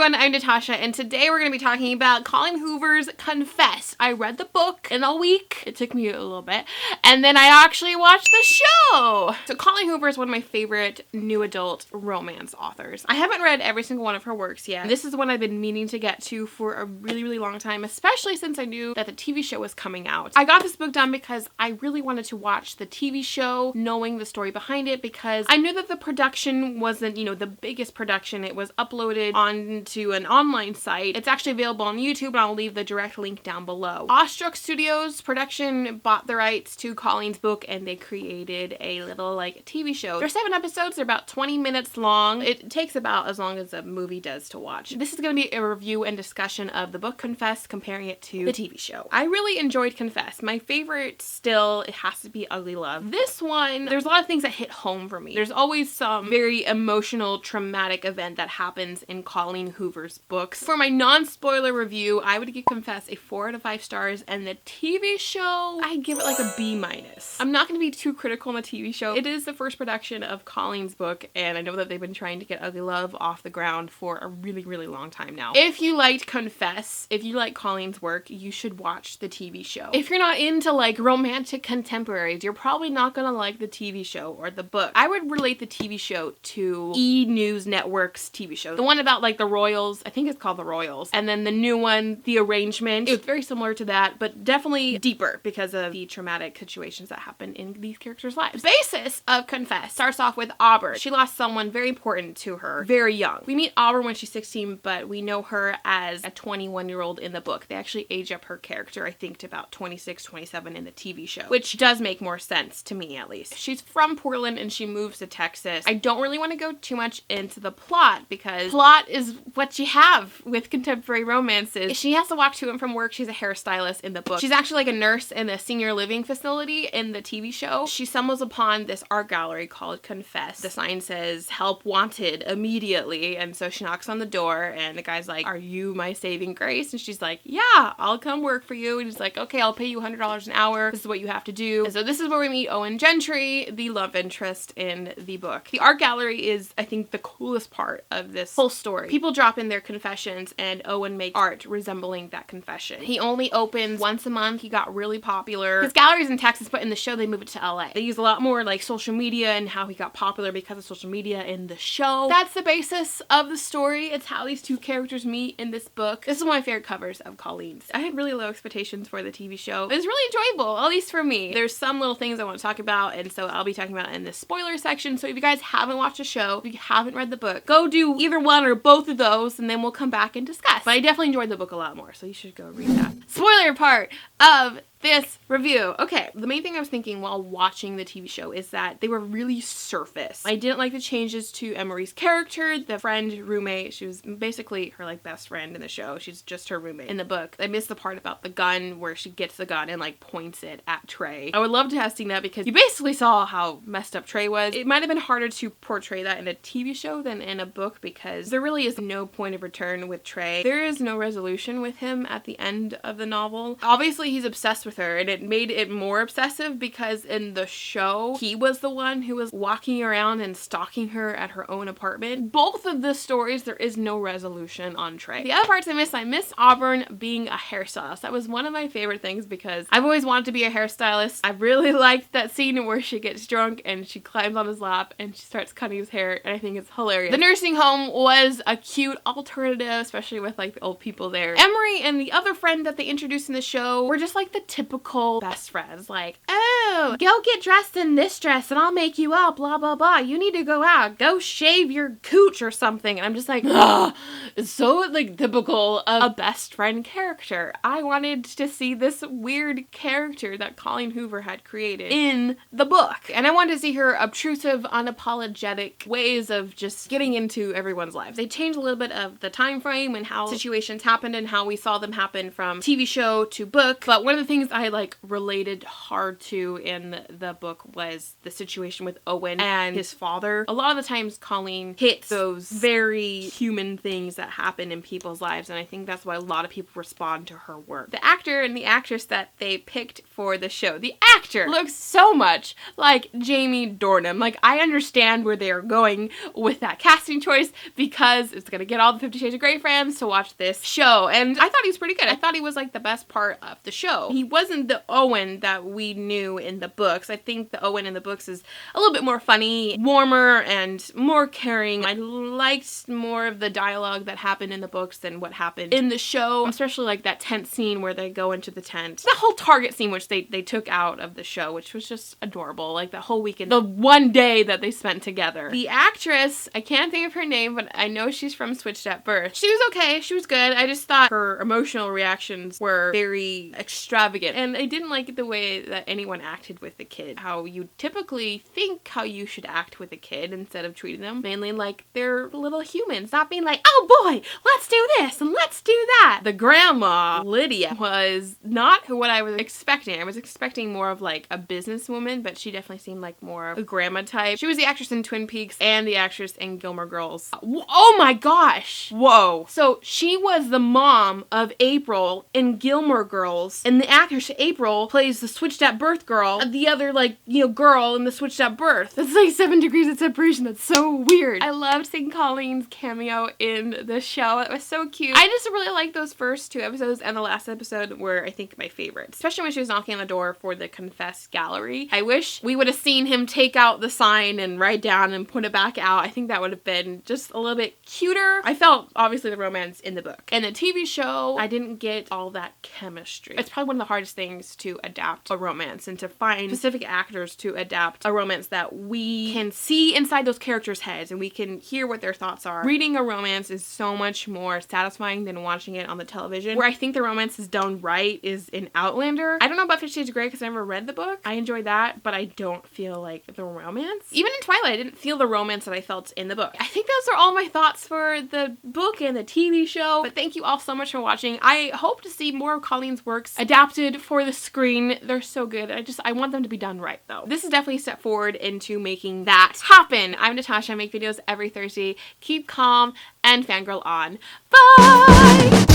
everyone, I'm Natasha, and today we're going to be talking about Colleen Hoover's Confess. I read the book in a week. It took me a little bit. And then I actually watched the show. So Colleen Hoover is one of my favorite new adult romance authors. I haven't read every single one of her works yet. This is one I've been meaning to get to for a really long time, especially since I knew that the TV show was coming out. I got this book done because I really wanted to watch the TV show, knowing the story behind it, because I knew that the production wasn't, the biggest production. It was uploaded onto an online site. It's actually available on YouTube, and I'll leave the direct link down below. Awestruck Studios production bought the rights to Colleen's book, and they created a little TV show. There's 7 episodes. They're about 20 minutes long. It takes about as long as a movie does to watch. This is going to be a review and discussion of the book Confess, comparing it to the TV show. I really enjoyed Confess. My favorite still, it has to be Ugly Love. This one, there's a lot of things that hit home for me. There's always some very emotional, traumatic event that happens in Colleen Hoover's books. For my non-spoiler review, I would give Confess a 4 out of 5 stars, and the TV show, I give it a B-. I'm not going to be too critical on the TV show. It is the first production of Colleen's book, and I know that they've been trying to get Ugly Love off the ground for a really long time now. If you liked Confess, if you like Colleen's work, you should watch the TV show. If you're not into romantic contemporaries, you're probably not going to like the TV show or the book. I would relate the TV show to E! News Network's TV show. The one about the royals, I think it's called The Royals. And then the new one, The Arrangement. It was very similar to that, but definitely deeper because of the traumatic situations that happen in these characters' lives. The basis of Confess starts off with Auburn. She lost someone very important to her, very young. We meet Auburn when she's 16, but we know her as a 21-year-old in the book. They actually age up her character, I think, to about 26, 27 in the TV show, which does make more sense to me, at least. She's from Portland and she moves to Texas. I don't really want to go too much into the plot because plot is what you have with contemporary romances. She has to walk to and from work. She's a hairstylist in the book. She's actually a nurse in a senior living facility in the TV show. She stumbles upon this art gallery called Confess. The sign says, "Help wanted immediately," and so she knocks on the door and the guy's like, "Are you my saving grace?" And she's like, "Yeah, I'll come work for you." And he's like, "Okay, I'll pay you $100 an hour. This is what you have to do." And so this is where we meet Owen Gentry, the love interest in the book. The art gallery is, I think, the coolest part of this whole story. People drop in their confessions and Owen makes art resembling that confession. He only opens once a month. He got really popular. His gallery's in Texas, but in the show they moved it to LA. They use a lot more social media and how he got popular because of social media in the show. That's the basis of the story. It's how these two characters meet in this book. This is one of my favorite covers of Colleen's. I had really low expectations for the TV show. It was really enjoyable, at least for me. There's some little things I want to talk about, and so I'll be talking about in the spoiler section. So if you guys haven't watched the show, if you haven't read the book, go do either one or both of those, and then we'll come back and discuss. But I definitely enjoyed the book a lot more, so you should go read that. Spoiler part of this review. Okay, the main thing I was thinking while watching the TV show is that they were really surface. I didn't like the changes to Emery's character, the friend, roommate. She was basically her best friend in the show. She's just her roommate in the book. I missed the part about the gun where she gets the gun and points it at Trey. I would love to have seen that because you basically saw how messed up Trey was. It might have been harder to portray that in a TV show than in a book because there really is no point of return with Trey. There is no resolution with him at the end of the novel. Obviously, he's obsessed with her, and it made it more obsessive because in the show, he was the one who was walking around and stalking her at her own apartment. Both of the stories, there is no resolution on Trey. The other parts I miss Auburn being a hairstylist. That was one of my favorite things because I've always wanted to be a hairstylist. I really liked that scene where she gets drunk and she climbs on his lap and she starts cutting his hair, and I think it's hilarious. The nursing home was a cute alternative, especially with the old people there. Emery and the other friend that they introduced in the show were just the typical best friends. "Oh, go get dressed in this dress and I'll make you up, blah blah blah. You need to go out, go shave your cooch or something." And I'm just ugh. It's so typical of a best friend character. I wanted to see this weird character that Colleen Hoover had created in the book. And I wanted to see her obtrusive, unapologetic ways of just getting into everyone's lives. They changed a little bit of the time frame and how situations happened and how we saw them happen from TV show to book. But one of the things I like related hard to in the book was the situation with Owen and his father. A lot of the times Colleen hits those very human things that happen in people's lives, and I think that's why a lot of people respond to her work. The actor and the actress that they picked for the show, the actor looks so much like Jamie Dornan. Like, I understand where they are going with that casting choice because it's gonna get all the 50 Shades of Grey fans to watch this show, and I thought he was pretty good. I thought he was like the best part of the show. He wasn't the Owen that we knew in the books. I think the Owen in the books is a little bit more funny, warmer, and more caring. I liked more of the dialogue that happened in the books than what happened in the show, especially like that tent scene where they go into the tent. The whole Target scene, which they took out of the show, which was just adorable. Like, the whole weekend, the one day that they spent together. The actress, I can't think of her name, but I know she's from Switched at Birth. She was okay. She was good. I just thought her emotional reactions were very extravagant, and I didn't like the way that anyone acted with the kid. How you typically think how you should act with a kid instead of treating them mainly like they're little humans, not being like, oh boy, let's do this and let's do that. The grandma, Lydia, was not what I was expecting. I was expecting more of like a businesswoman, but she definitely seemed like more of a grandma type. She was the actress in Twin Peaks and the actress in Gilmore Girls. Oh my gosh. Whoa. So she was the mom of April in Gilmore Girls, and the actress April plays the Switched at Birth girl, the other, like, you know, girl in the Switched at Birth. That's like 7 degrees of separation. That's so weird. I loved seeing Colleen's cameo in the show. It was so cute. I just really liked those first 2 episodes, and the last episode were, I think, my favorites. Especially when she was knocking on the door for the Confess gallery. I wish we would have seen him take out the sign and write down and put it back out. I think that would have been just a little bit cuter. I felt, obviously, the romance in the book. In the TV show, I didn't get all that chemistry. It's probably one of the hardest things to adapt a romance, and to find specific actors to adapt a romance that we can see inside those characters' heads and we can hear what their thoughts are. Reading a romance is so much more satisfying than watching it on the television. Where I think the romance is done right is in Outlander. I don't know about 50 Shades of Grey because I never read the book. I enjoyed that, but I don't feel like the romance. Even in Twilight, I didn't feel the romance that I felt in the book. I think those are all my thoughts for the book and the TV show, but thank you all so much for watching. I hope to see more of Colleen's works adapted for the screen. They're so good. I want them to be done right, though. This is definitely a step forward into making that happen. I'm Natasha. I make videos every Thursday. Keep calm and fangirl on. Bye!